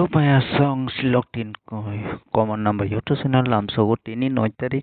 Lupaya song siloktin common number yoto sinal lamso tini 9 tarik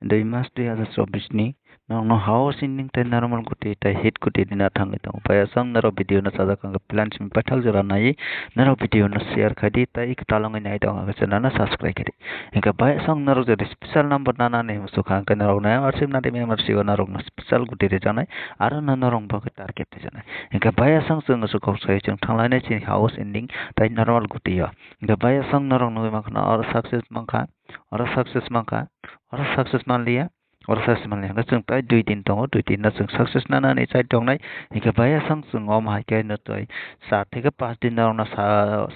2 Mas 2024 ni no house in ten normal guti ta hit guti dina thang ito upaya song naro video na sada kang plan sim pathal jara nai naro video na share khadi ta ik talong nai dong aga chana na subscribe khadi inka baya song naro jari special number nana ne musu khang ka naro na arsim na de membership naro na special guti re janai ara na naro ba target te janai inka baya song sung su kau sai chung thanglai nai chi house ending ta normal guti ya inka baya song naro no makna or success mangka or success man liya or success man liya chung tai 2-3 tongo 2-3 na chung success na na ni chai tong nai inka baya sang chung om hai kai na toi 7 থেকে 5 din na na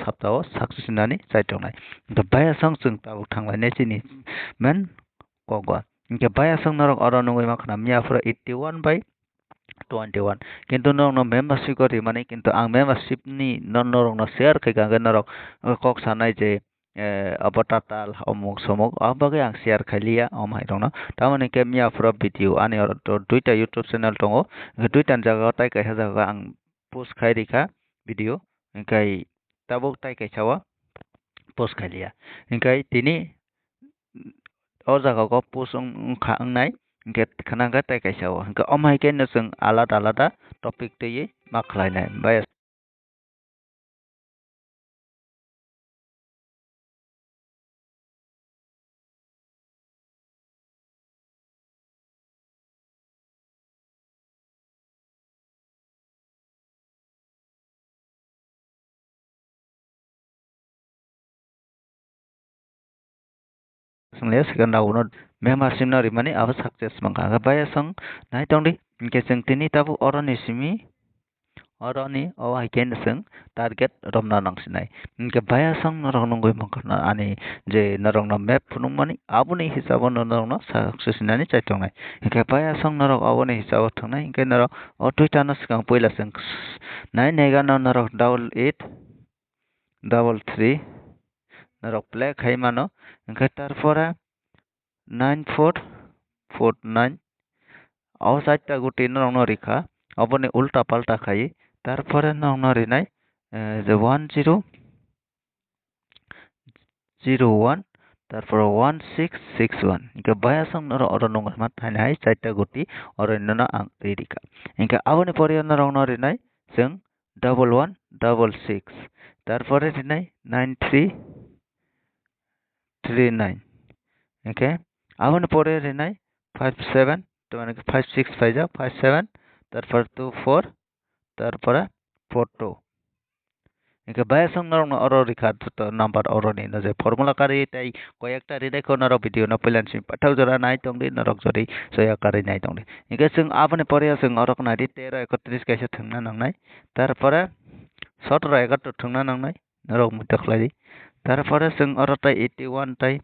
saptao success na ni chai tong nai inka baya sang chung ta thanglai ne chini men kogwa inka baya sang na or no ma khana mia fra 81 by 21 কিন্তু no membership kori mane কিন্তু ang membership ni no no share kai ga na kok sanai je abatatal omuk somok abage ang share khaliya omai rona tamani ke mia pro video ani to duita youtube channel tongo duita jaga tai kai jaga ang post khai rika video kai tabuk tai kai chawa post khaliya kai tini o jaga ko post khang nai get khana ga tai kai chawa ka omai ke na sung alada topic te ye ma khlai nai bai les kan daw no membership na rimani aba success mangka ga baya song nai tong di ke sing tini tabu oroni simi oroni o haken sing target romna nang sinai ke baya song no rong ngoi mangka na ani je na rong na map phunung mani abuni hisabo no rong na success nani chai tong nai ke baya song no rong abuni hisabo thang nai ke na o tuita na sikang poila sing nai nega no na rong 8833 na rong play khai mano ke tarpora 9449 aw saita guti no rikha abone ulta palta khai tarpore no rinai je 1001 তারপর 1661 Inca bayasang noro oro nong ma thanai saita guti oro nona ang ririka inka abone pore noro no rinai jeng 1166 তারপরে rinai 9339 okay abone pore rinai 57 to মানে 56 পাই যাও 57 তারপর 24 তারপরে 42 একে বায়াসং নরং অরো রেখা তো নাম্বার অরো নি না যে ফর্মুলা কারি তাই কয়েকটা রিডাই কো নরো ভিডিও না প্ল্যান সিম পাঠাও জরা নাই তংদি নরক জরি সয়া কারি নাই তংদি একে जों আপনি পরে जों অরক না দি 13 31 কাইসে থাংনা নাংনাই তারপরে 17 71 থাংনা নাংনাই নরক মুতখলাই তারপরে जों অরতাই 81 তাই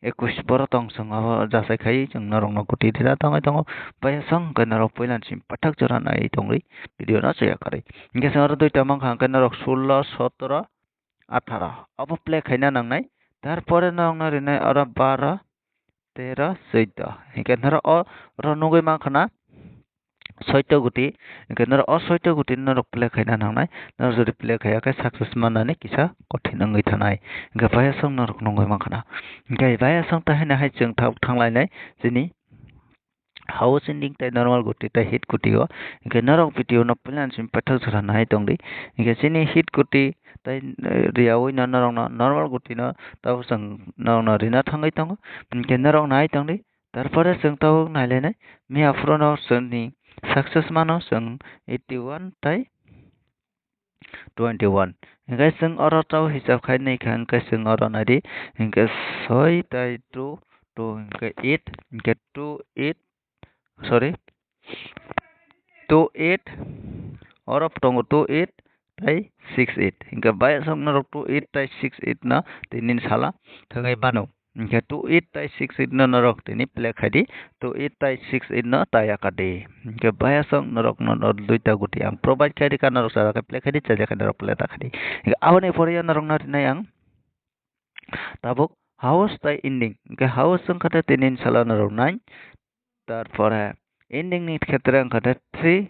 21 বড় তং जों যাসাই খাই जों নরং নগুটি দিরা তংই তং বায়াসং কে নরক প্ল্যান সিম পাঠাক জরা নাই তংরি ভিডিও না সয়া কারি একে जों অর দুইটা মাংখাং কে নরক 16 17 18 अब प्ले खाइना नांनाय तारपरे नांना रिनाय अर 12 13 14 हिके नर अ र नगै माखना 6 गुटी हिके नर अ 6 गुटी नर प्ले खाइना नांनाय नर जरि प्ले खायाखै सक्सेस मानानै किसा कठिन नङै थानाय हिके बायासं नर नगै माखना हिके बायासं ताहैना हाय जों थांलायनाय जिनि हाउस एंडिंग ताई नॉर्मल गुटी ताई हिट गुटी हो इनके नरक वीडियो न प्लान सिम पठक जरा नाय तंगली इनके सिनी हिट गुटी ताई रियावै न नरक न नॉर्मल गुटी न ताव जों न रिना थांगै तंग इनके नरक नाय तंगली तारपरे जों ताव नायलायनाय मिया फ्रनो जोंनि सक्सेस मानो जों 81 ताई 21 इनके जों अर ताव हिसाब खायनाय खां इनके जों अर नायदि इनके 6 ताई 2 2 इनके 8 इनके 2 8 sorry 28 or of tongo 28 tai 68 hingga baya sam na 28 tai 68 na tinin sala thagai bano hingga 28 tai 68 na narok tini play khadi 28 tai 68 na taya kade hingga baya sam narok na duita guti ang provide khadi kan narok sara play khadi chaja kan narok play ta khadi hingga awani poriya narok na tinai ang tabuk house tai ending hingga house sang kata tinin sala narok 9 তারপরে এন্ডিং নি ক্ষেত্রে অঙ্কটা 3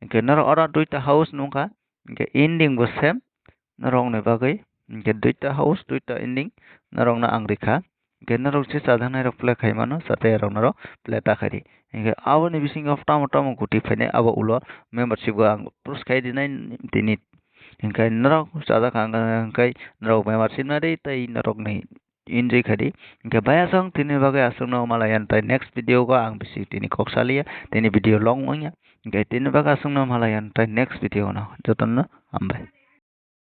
ইনকে নর অরা দুইটা হাউস নুকা ইনকে এন্ডিং বো same narok ni bagui ke duita house duita ending narok na angrika ke narok se sadhanai rok play khai mano sate rok narok play takari hingke abo ni bisingo tamo tamo kuti faine abo ulo membership go ang push khai dinai tini hingke narok sada hingke narok membership nari tai narok ni enjoy khadi hingke bayasang tini bagai asung no malayan tai next video go ang bisi tini kok salia tini video long wangya hingke tini bagai asung no malayan tai next video no joton no ambai.